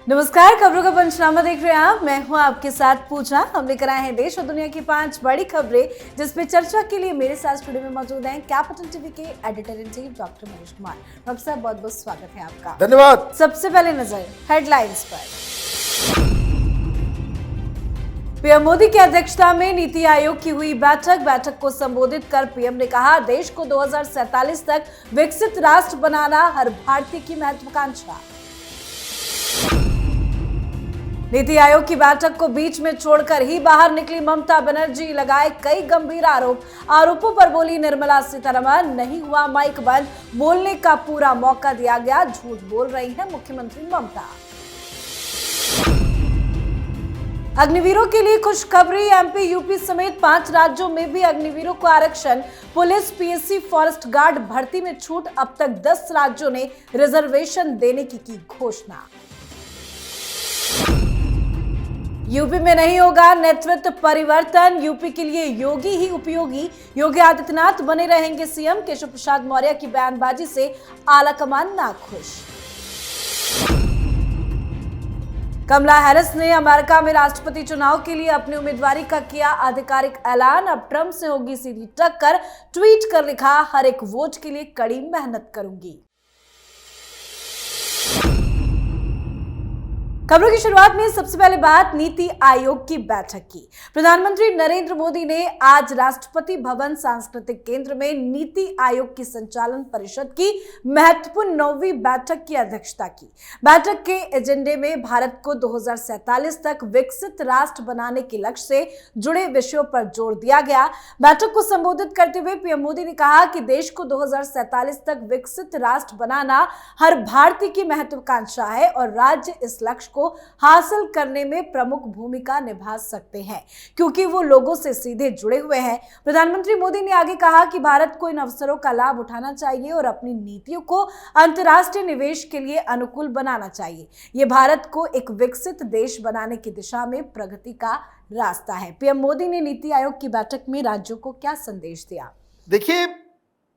नमस्कार, खबरों का पंचनामा देख रहे हैं आप। मैं हूं आपके साथ पूजा। हम लेकर आए हैं देश और दुनिया की 5 बड़ी खबरें, जिसपे चर्चा के लिए मेरे साथ स्टूडियो में मौजूद हैं कैपिटल टीवी के editor in chief doctor Manish Kumar. Doctor साहब, बहुत बहुत स्वागत है आपका। धन्यवाद। सबसे पहले नजर हेडलाइंस पर। पीएम मोदी की अध्यक्षता में नीति आयोग की हुई बैठक को संबोधित कर पीएम ने कहा, देश को 2047 तक विकसित राष्ट्र बनाना हर भारतीय की महत्वाकांक्षा। नीति आयोग की बैठक को बीच में छोड़कर ही बाहर निकली ममता बनर्जी, लगाए कई गंभीर आरोपों पर बोली निर्मला सीतारमण, नहीं हुआ माइक बंद, बोलने का पूरा मौका दिया गया, झूठ बोल रही है मुख्यमंत्री ममता। अग्निवीरों के लिए खुशखबरी, एमपी यूपी समेत 5 राज्यों में भी अग्निवीरों को आरक्षण। पुलिस, पीएससी, फॉरेस्ट गार्ड भर्ती में छूट, अब तक 10 राज्यों ने रिजर्वेशन देने की घोषणा। यूपी में नहीं होगा नेतृत्व परिवर्तन, यूपी के लिए योगी ही उपयोगी, योगी आदित्यनाथ बने रहेंगे सीएम। केशव प्रसाद मौर्य की बयानबाजी से आलाकमान नाखुश। कमला हैरिस ने अमेरिका में राष्ट्रपति चुनाव के लिए अपनी उम्मीदवारी का किया आधिकारिक ऐलान, अब ट्रंप से होगी सीधी टक्कर। ट्वीट कर लिखा, हर एक वोट के लिए कड़ी मेहनत करूंगी। खबरों की शुरुआत में सबसे पहले बात नीति आयोग की बैठक की। प्रधानमंत्री नरेंद्र मोदी ने आज राष्ट्रपति भवन सांस्कृतिक केंद्र में नीति आयोग की संचालन परिषद की महत्वपूर्ण 9वीं बैठक की अध्यक्षता की। बैठक के एजेंडे में भारत को 2047 तक विकसित राष्ट्र बनाने के लक्ष्य से जुड़े विषयों पर जोर दिया गया। बैठक को संबोधित करते हुए पीएम मोदी ने कहा कि देश को 2047 तक विकसित राष्ट्र बनाना हर भारतीय की महत्वाकांक्षा है और राज्य इस लक्ष्य को हासिल करने में प्रमुख भूमिका निभा सकते हैं, क्योंकि वो लोगों से सीधे जुड़े हुए हैं। प्रधानमंत्री मोदी ने आगे कहा कि भारत को इन अवसरों का लाभ उठाना चाहिए और अपनी नीतियों को अंतर्राष्ट्रीय निवेश के लिए अनुकूल बनाना चाहिए। ये भारत को एक विकसित देश बनाने की दिशा में प्रगति का रास्ता है। पीएम मोदी ने नीति आयोग की बैठक में राज्यों को क्या संदेश दिया? देखिए,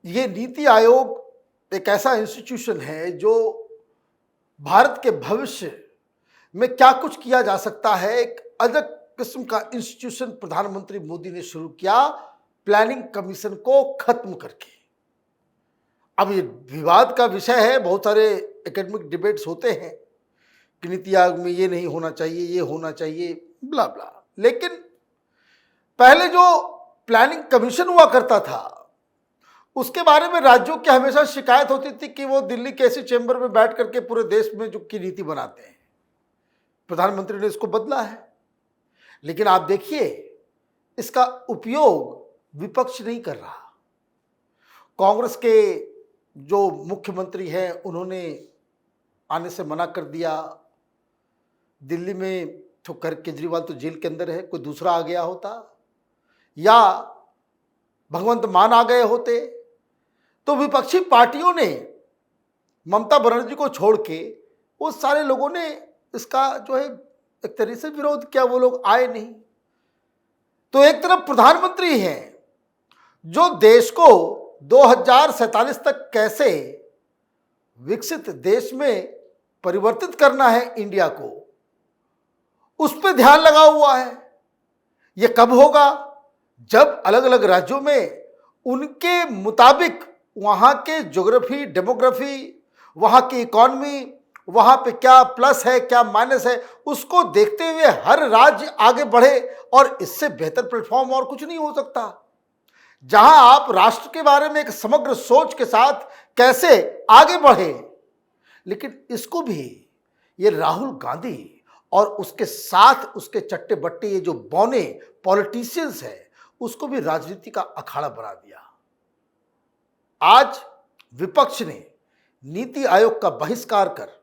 ये नीति आयोग एक ऐसा इंस्टीट्यूशन है जो भारत के भविष्य में क्या कुछ किया जा सकता है, एक अलग किस्म का इंस्टीट्यूशन प्रधानमंत्री मोदी ने शुरू किया, प्लानिंग कमीशन को खत्म करके। अब ये विवाद का विषय है, बहुत सारे एकेडमिक डिबेट्स होते हैं कि नीति आयोग में ये नहीं होना चाहिए, ये होना चाहिए, ब्ला ब्ला। लेकिन पहले जो प्लानिंग कमीशन हुआ करता था, उसके बारे में राज्यों की हमेशा शिकायत होती थी कि वो दिल्ली के ऐसे चैम्बर में बैठ करके पूरे देश में जो की नीति बनाते हैं। प्रधानमंत्री ने इसको बदला है, लेकिन आप देखिए इसका उपयोग विपक्ष नहीं कर रहा। कांग्रेस के जो मुख्यमंत्री हैं उन्होंने आने से मना कर दिया। दिल्ली में तो केजरीवाल तो जेल के अंदर है, कोई दूसरा आ गया होता या भगवंत मान आ गए होते तो विपक्षी पार्टियों ने ममता बनर्जी को छोड़ के वो सारे लोगों ने इसका जो है एक तरीके से विरोध किया, वो लोग आए नहीं। तो एक तरफ प्रधानमंत्री हैं जो देश को 2047 तक कैसे विकसित देश में परिवर्तित करना है इंडिया को, उस पर ध्यान लगा हुआ है। ये कब होगा? जब अलग अलग राज्यों में उनके मुताबिक वहाँ के ज्योग्राफी, डेमोग्राफी, वहाँ की इकॉनमी, वहाँ पे क्या प्लस है क्या माइनस है, उसको देखते हुए हर राज्य आगे बढ़े। और इससे बेहतर प्लेटफॉर्म और कुछ नहीं हो सकता, जहां आप राष्ट्र के बारे में एक समग्र सोच के साथ कैसे आगे बढ़े। लेकिन इसको भी ये राहुल गांधी और उसके साथ उसके चट्टे बट्टे ये जो बौने पॉलिटिशियंस है, उसको भी राजनीति का अखाड़ा बना दिया। आज विपक्ष ने नीति आयोग का बहिष्कार कर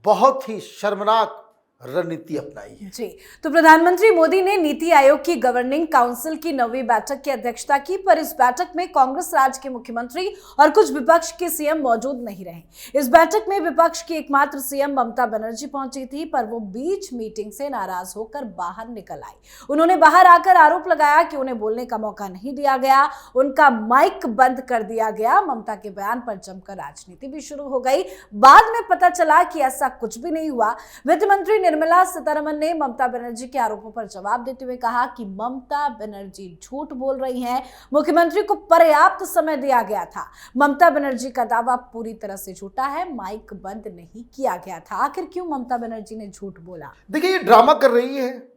बहुत ही शर्मनाक रणनीति अपनाई है। जी, तो प्रधानमंत्री मोदी ने नीति आयोग की गवर्निंग काउंसिल की 9वीं बैठक की अध्यक्षता की, पर इस बैठक में कांग्रेस राज्य के मुख्यमंत्री और कुछ विपक्ष के सीएम मौजूद नहीं रहे। इस बैठक में विपक्ष की एकमात्र सीएम ममता बनर्जी पहुंची थी, पर वो बीच मीटिंग से नाराज होकर बाहर निकल आई। उन्होंने बाहर आकर आरोप लगाया कि उन्हें बोलने का मौका नहीं दिया गया, उनका माइक बंद कर दिया गया। ममता के बयान पर जमकर राजनीति भी शुरू हो गई। बाद में पता चला कि ऐसा कुछ भी नहीं हुआ। वित्त मंत्री निर्मला सीतारमण ने ममता बनर्जी के आरोपों पर जवाब देते हुए कहा कि ममता बनर्जी झूठ बोल रही हैं, मुख्यमंत्री को पर्याप्त समय दिया गया था। ममता बनर्जी का दावा पूरी तरह से झूठा है, माइक बंद नहीं किया गया था। आखिर क्यों ममता बनर्जी ने झूठ बोला? देखिए, ये ड्रामा कर रही है,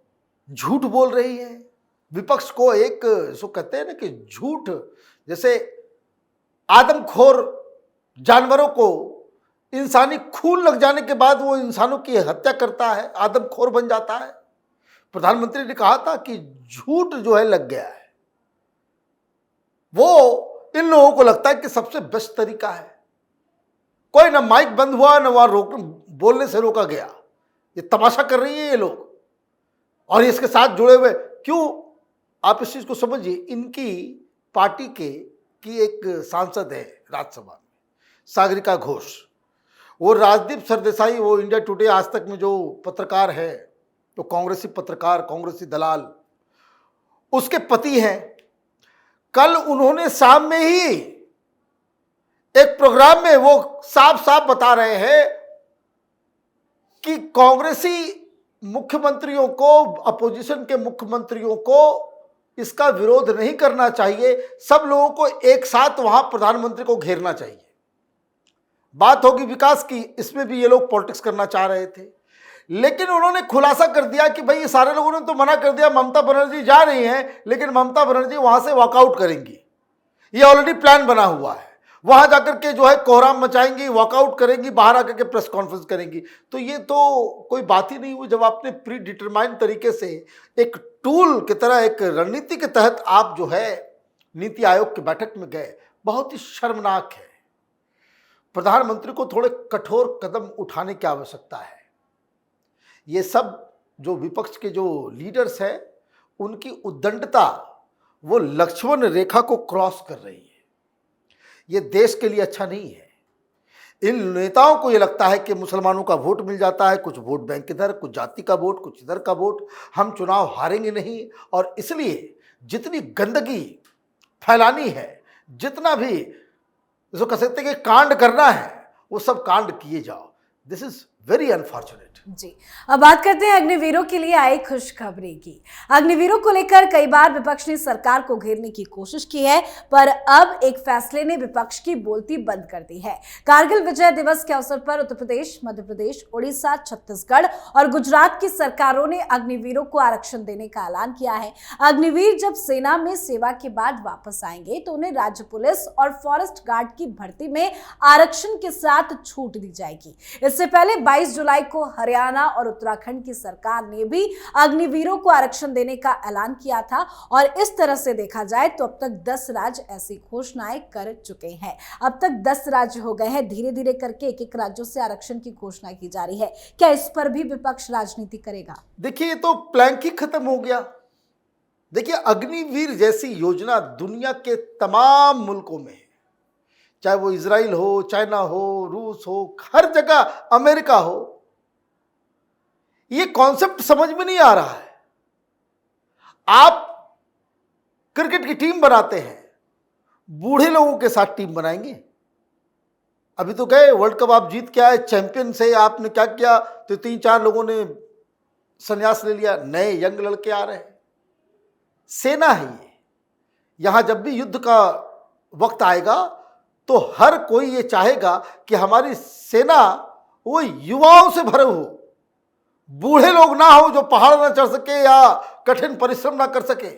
झूठ बोल रही है। विपक्ष को एक सो कहते हैं ना कि झूठ, जैसे आदमखोर जानवरों को इंसानी खून लग जाने के बाद वो इंसानों की हत्या करता है, आदमखोर बन जाता है। प्रधानमंत्री ने कहा था कि झूठ जो है लग गया है, वो इन लोगों को लगता है कि सबसे बेस्ट तरीका है। कोई ना माइक बंद हुआ ना वहां बोलने से रोका गया। ये तमाशा कर रही है ये लोग, और इसके साथ जुड़े हुए क्यों, आप इस चीज को समझिए। इनकी पार्टी की एक सांसद है राज्यसभा में, सागरिका घोष, वो राजदीप सरदेसाई, वो इंडिया टुडे आज तक में जो पत्रकार है, तो कांग्रेसी पत्रकार, कांग्रेसी दलाल, उसके पति हैं। कल उन्होंने शाम में ही एक प्रोग्राम में वो साफ साफ बता रहे हैं कि कांग्रेसी मुख्यमंत्रियों को, अपोजिशन के मुख्यमंत्रियों को इसका विरोध नहीं करना चाहिए, सब लोगों को एक साथ वहां प्रधानमंत्री को घेरना चाहिए। बात होगी विकास की, इसमें भी ये लोग पॉलिटिक्स करना चाह रहे थे, लेकिन उन्होंने खुलासा कर दिया कि भाई ये सारे लोगों ने तो मना कर दिया, ममता बनर्जी जा रही हैं, लेकिन ममता बनर्जी वहां से वॉकआउट करेंगी। ये ऑलरेडी प्लान बना हुआ है, वहां जाकर के जो है कोहराम मचाएंगी, वॉकआउट करेंगी, बाहर आकर के प्रेस कॉन्फ्रेंस करेंगी। तो ये तो कोई बात ही नहीं हुई। जब आपने प्री डिटरमाइंड तरीके से एक टूल की तरह, एक रणनीति के तहत आप जो है नीति आयोग की बैठक में गए, बहुत ही शर्मनाक है। प्रधानमंत्री को थोड़े कठोर कदम उठाने की आवश्यकता है। ये सब जो विपक्ष के जो लीडर्स हैं, उनकी उद्दंडता वो लक्ष्मण रेखा को क्रॉस कर रही है। ये देश के लिए अच्छा नहीं है। इन नेताओं को ये लगता है कि मुसलमानों का वोट मिल जाता है, कुछ वोट बैंक इधर, कुछ जाति का वोट, कुछ इधर का वोट, हम चुनाव हारेंगे नहीं, और इसलिए जितनी गंदगी फैलानी है, जितना भी जो कह सकते हैं कि कांड करना है, वो सब कांड किए जाओ। This is very unfortunate. जी, अब बात करते हैं अग्निवीरों के लिए आई खुशखबरी की। अग्निवीरों को लेकर कई बार विपक्ष ने सरकार को घेरने की कोशिश की है, पर अब एक फैसले ने विपक्ष की बोलती बंद कर दी है। कारगिल विजय दिवस के अवसर पर उत्तर प्रदेश, मध्य प्रदेश, उड़ीसा, छत्तीसगढ़ और गुजरात की सरकारों ने अग्निवीरों को आरक्षण देने का ऐलान किया है। अग्निवीर जब सेना में सेवा के बाद वापस आएंगे तो उन्हें राज्य पुलिस और फॉरेस्ट गार्ड की भर्ती में आरक्षण के साथ छूट दी जाएगी। इससे पहले 22 जुलाई को हरियाणा और उत्तराखंड की सरकार ने भी अग्निवीरों को आरक्षण देने का ऐलान किया था, और इस तरह से देखा जाए तो अब तक 10 राज्य ऐसी घोषणाएं कर चुके हैं। अब तक 10 राज्य हो गए हैं। धीरे धीरे करके एक एक राज्यों से आरक्षण की घोषणा की जा रही है। क्या इस पर भी विपक्ष राजनीति करेगा? देखिए, ये तो प्लान ही खत्म हो गया। देखिए, अग्निवीर जैसी योजना दुनिया के तमाम मुल्कों में है, चाहे वो इजराइल हो, चाइना हो, रूस हो, हर जगह, अमेरिका हो। ये कॉन्सेप्ट समझ में नहीं आ रहा है। आप क्रिकेट की टीम बनाते हैं, बूढ़े लोगों के साथ टीम बनाएंगे। अभी तो गए वर्ल्ड कप आप जीत के आए, चैंपियन से आपने क्या किया, तो 3-4 लोगों ने संन्यास ले लिया, नए यंग लड़के आ रहे हैं। सेना है ये। यहां जब भी युद्ध का वक्त आएगा तो हर कोई ये चाहेगा कि हमारी सेना वो युवाओं से भरे हो, बूढ़े लोग ना हो जो पहाड़ ना चढ़ सके या कठिन परिश्रम ना कर सके।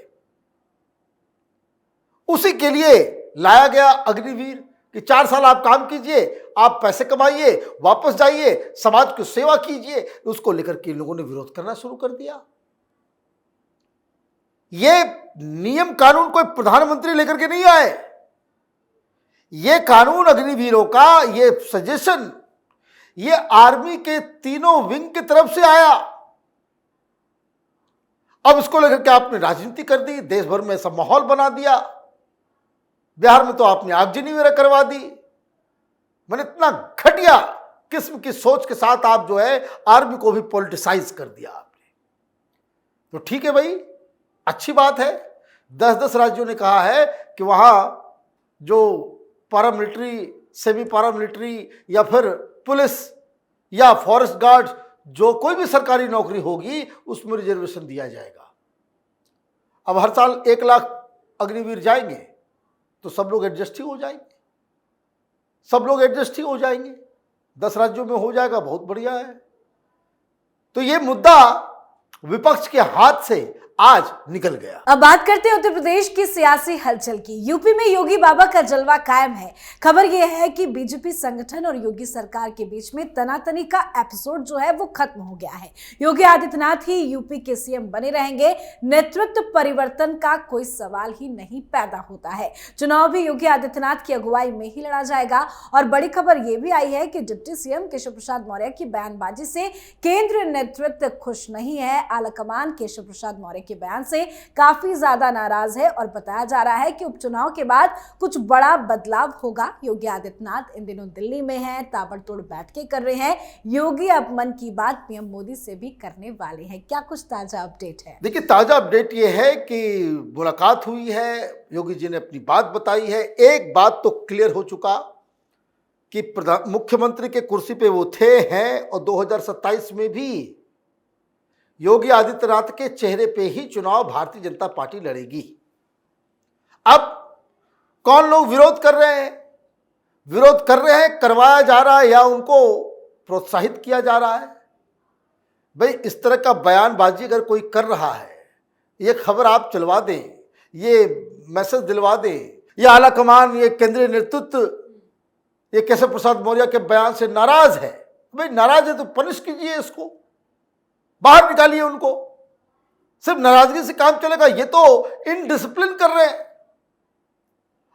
उसी के लिए लाया गया अग्निवीर कि 4 साल आप काम कीजिए, आप पैसे कमाइए, वापस जाइए, समाज की सेवा कीजिए। उसको लेकर के लोगों ने विरोध करना शुरू कर दिया। ये नियम कानून कोई प्रधानमंत्री लेकर के नहीं आए। ये कानून अग्निवीरों का, ये सजेशन, ये आर्मी के तीनों विंग की तरफ से आया। अब इसको लेकर के आपने राजनीति कर दी, देश भर में ऐसा माहौल बना दिया। बिहार में तो आपने आगजनी वगैरह करवा दी। मैंने इतना घटिया किस्म की सोच के साथ आप जो है आर्मी को भी पॉलिटिसाइज कर दिया आपने। तो ठीक है भाई, अच्छी बात है। 10-10 राज्यों ने कहा है कि वहां जो पैरामिलिट्री, सेमी पैरामिलिट्री या फिर पुलिस या फॉरेस्ट गार्ड, जो कोई भी सरकारी नौकरी होगी उसमें रिजर्वेशन दिया जाएगा। अब हर साल 1 लाख अग्निवीर जाएंगे तो सब लोग एडजस्ट ही हो जाएंगे, सब लोग एडजस्ट ही हो जाएंगे। 10 राज्यों में हो जाएगा, बहुत बढ़िया है। तो ये मुद्दा विपक्ष के हाथ से आज निकल गया। अब बात करते हैं उत्तर प्रदेश की सियासी हलचल की। यूपी में योगी बाबा का जलवा कायम है। खबर यह है कि बीजेपी संगठन और योगी सरकार के बीच में तनातनी का एपिसोड जो है वो खत्म हो गया है। योगी आदित्यनाथ ही यूपी के सीएम बने रहेंगे। नेतृत्व परिवर्तन का कोई सवाल ही नहीं पैदा होता है। चुनाव भी योगी आदित्यनाथ की अगुवाई में ही लड़ा जाएगा। और बड़ी खबर यह भी आई है कि डिप्टी सीएम केशव प्रसाद मौर्य की बयानबाजी से केंद्रीय नेतृत्व खुश नहीं है। आलाकमान केशव प्रसाद मौर्य के बयान से काफी ज्यादा नाराज है और बताया जा रहा है कि उपचुनाव के बाद कुछ बड़ा बदलाव होगा। योगी आदित्यनाथ इन दिनों दिल्ली में हैं, ताबड़तोड़ बैठकें कर रहे हैं। योगी अब मन की बात पीएम मोदी से भी करने वाले हैं। क्या कुछ ताजा अपडेट है? देखिए, ताजा अपडेट ये है कि मुलाकात हुई है, योगी जी ने अपनी बात बताई है। एक बात तो क्लियर हो चुका कि मुख्यमंत्री के कुर्सी पे वो थे हैं और 2027 में भी योगी आदित्यनाथ के चेहरे पे ही चुनाव भारतीय जनता पार्टी लड़ेगी। अब कौन लोग विरोध कर रहे हैं? विरोध कर रहे हैं, करवाया जा रहा है या उनको प्रोत्साहित किया जा रहा है? भाई, इस तरह का बयानबाजी अगर कोई कर रहा है, ये खबर आप चलवा दें, ये मैसेज दिलवा दें, ये आलाकमान, ये केंद्रीय नेतृत्व, ये केशव प्रसाद मौर्य के बयान से नाराज है। भाई, नाराज है तो पनिश कीजिए, इसको बाहर निकालिए उनको। सिर्फ नाराजगी से काम चलेगा? ये तो इनडिसिप्लिन कर रहे हैं।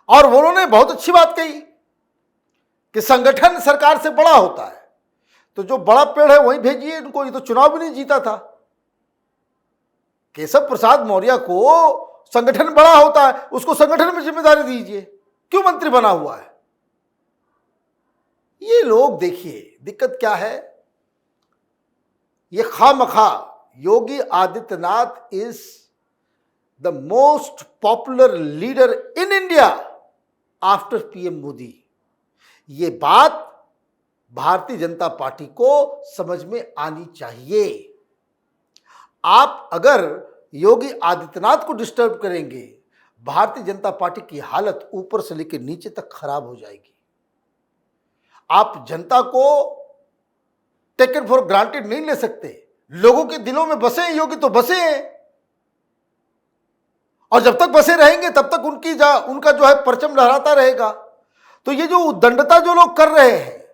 और उन्होंने बहुत अच्छी बात कही कि संगठन सरकार से बड़ा होता है, तो जो बड़ा पेड़ है वहीं भेजिए इनको। ये तो चुनाव भी नहीं जीता था। केशव प्रसाद मौर्य को संगठन बड़ा होता है, उसको संगठन में जिम्मेदारी दीजिए, क्यों मंत्री बना हुआ है? ये लोग, देखिए दिक्कत क्या है, ये खामखा Yogi Adityanath is the most popular leader in India after PM Modi. ये बात भारतीय जनता पार्टी को समझ में आनी चाहिए। आप अगर योगी आदित्यनाथ को डिस्टर्ब करेंगे, भारतीय जनता पार्टी की हालत ऊपर से लेकर नीचे तक खराब हो जाएगी। आप जनता को टेकन फॉर ग्रांटेड नहीं ले सकते। लोगों के दिलों में बसे हैं योगी, तो बसे हैं, और जब तक बसे रहेंगे तब तक उनका जो है परचम लहराता रहेगा। तो ये जो उद्दंडता जो लोग कर रहे हैं,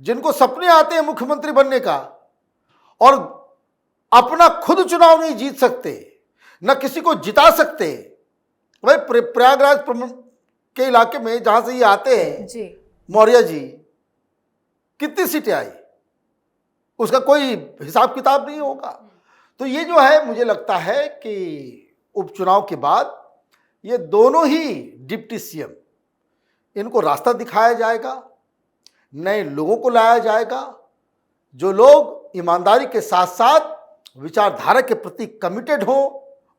जिनको सपने आते हैं मुख्यमंत्री बनने का और अपना खुद चुनाव नहीं जीत सकते, न किसी को जिता सकते। भाई, प्रयागराज के इलाके में जहां से ये आते हैं जी, मौर्य जी, कितनी सीटें आई, उसका कोई हिसाब किताब नहीं होगा। तो ये जो है, मुझे लगता है कि उपचुनाव के बाद ये दोनों ही डिप्टी सीएम, इनको रास्ता दिखाया जाएगा, नए लोगों को लाया जाएगा, जो लोग ईमानदारी के साथ साथ विचारधारा के प्रति कमिटेड हों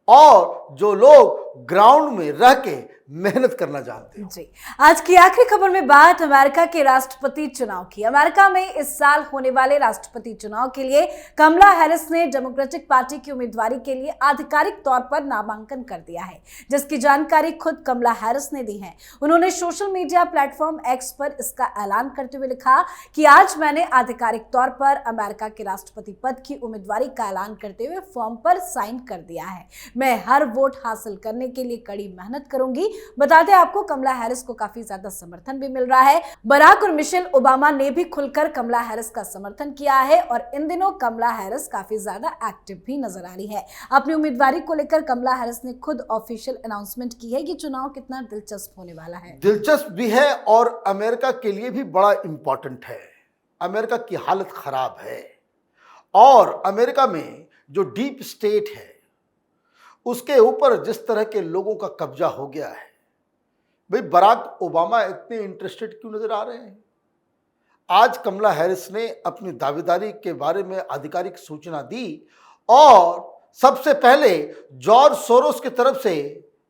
और जो लोग ग्राउंड में रह के मेहनत करना जानते हैं। जी, आज की आखिरी खबर में बात अमेरिका के राष्ट्रपति चुनाव की। अमेरिका में इस साल होने वाले राष्ट्रपति चुनाव के लिए कमला हैरिस ने डेमोक्रेटिक पार्टी की उम्मीदवारी के लिए आधिकारिक तौर पर नामांकन कर दिया है, जिसकी जानकारी खुद कमला हैरिस ने दी है। उन्होंने सोशल मीडिया प्लेटफॉर्म एक्स पर इसका ऐलान करते हुए लिखा कि आज मैंने आधिकारिक तौर पर अमेरिका के राष्ट्रपति पद की उम्मीदवारी का ऐलान करते हुए फॉर्म पर साइन कर दिया है। मैं हर वोट हासिल करने के लिए कड़ी मेहनत करूंगी। बता दें आपको, कमला हैरिस को काफी ज्यादा समर्थन भी मिल रहा है। बराक और मिशेल ओबामा ने भी खुलकर कमला हैरिस का समर्थन किया है और इन दिनों कमला हैरिस काफी ज्यादा एक्टिव भी नजर आ रही है। अपनी उम्मीदवारी को लेकर कमला हैरिस ने खुद ऑफिशियल अनाउंसमेंट की है कि चुनाव कितना दिलचस्प होने वाला है। दिलचस्प भी है और अमेरिका के लिए भी बड़ा इंपॉर्टेंट है। अमेरिका की हालत खराब है और अमेरिका में जो डीप स्टेट है, उसके ऊपर जिस तरह के लोगों का कब्जा हो गया है, भाई बराक ओबामा इतने इंटरेस्टेड क्यों नजर आ रहे हैं? आज कमला हैरिस ने अपनी दावेदारी के बारे में आधिकारिक सूचना दी और सबसे पहले जॉर्ज सोरोस की तरफ से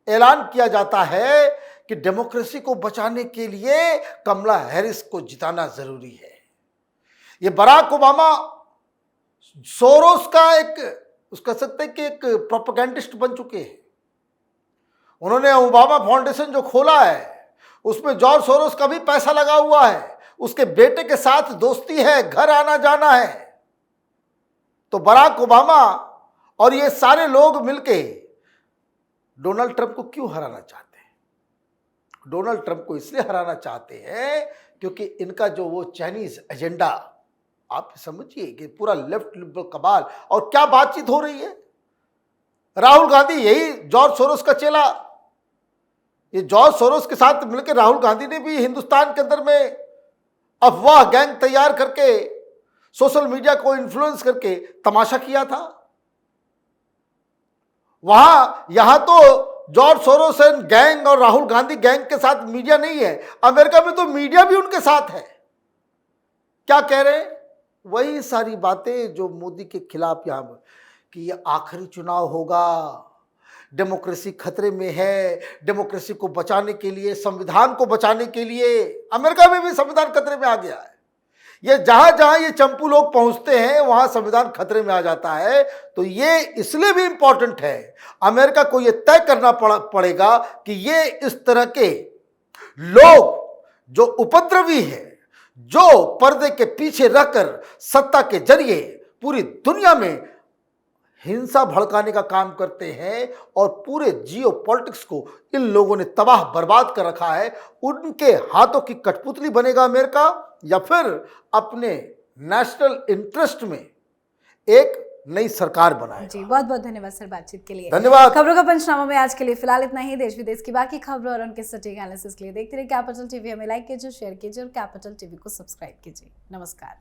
ऐलान किया जाता है कि डेमोक्रेसी को बचाने के लिए कमला हैरिस को जिताना जरूरी है। ये बराक ओबामा सोरोस का कह सकते हैं कि एक प्रोपेगेंडिस्ट बन चुके हैं। उन्होंने ओबामा फाउंडेशन जो खोला है उसमें जॉर्ज सोरोस का भी पैसा लगा हुआ है, उसके बेटे के साथ दोस्ती है, घर आना जाना है। तो बराक ओबामा और ये सारे लोग मिलके डोनाल्ड ट्रंप को क्यों हराना चाहते हैं? डोनाल्ड ट्रंप को इसलिए हराना चाहते हैं क्योंकि इनका जो वो चाइनीज एजेंडा, आप समझिए कि पूरा लेफ्ट लिबरल कबाल, और क्या बातचीत हो रही है। राहुल गांधी यही जॉर्ज सोरोस का चेला, ये जॉर्ज सोरोस के साथ मिलकर राहुल गांधी ने भी हिंदुस्तान के अंदर में अफवाह गैंग तैयार करके सोशल मीडिया को इन्फ्लुएंस करके तमाशा किया था। यहां तो जॉर्ज सोरोस गैंग और राहुल गांधी गैंग के साथ मीडिया नहीं है, अमेरिका में तो मीडिया भी उनके साथ है। क्या कह रहे हैं? वही सारी बातें जो मोदी के खिलाफ यहां कि ये आखिरी चुनाव होगा, डेमोक्रेसी खतरे में है, डेमोक्रेसी को बचाने के लिए, संविधान को बचाने के लिए, अमेरिका में भी संविधान खतरे में आ गया है। ये जहां जहां ये चंपू लोग पहुंचते हैं वहां संविधान खतरे में आ जाता है। तो ये इसलिए भी इंपॉर्टेंट है, अमेरिका को ये तय करना पड़ेगा कि ये इस तरह के लोग जो उपद्रवी हैं, जो पर्दे के पीछे रहकर सत्ता के जरिए पूरी दुनिया में हिंसा भड़काने का काम करते हैं और पूरे जियो पॉलिटिक्स को इन लोगों ने तबाह बर्बाद कर रखा है, उनके हाथों की कठपुतली बनेगा अमेरिका, या फिर अपने नेशनल इंटरेस्ट में एक नई सरकार बनाएगा। जी, बहुत बहुत धन्यवाद सर बातचीत के लिए। धन्यवाद। खबरों का पंचनामा में आज के लिए फिलहाल इतना ही। देश विदेश की बाकी खबरों और उनके सटीक एनालिसिस के लिए देखते रहिए कैपिटल टीवी। हमें लाइक कीजिए, शेयर कीजिए और कैपिटल टीवी को सब्सक्राइब कीजिए। नमस्कार।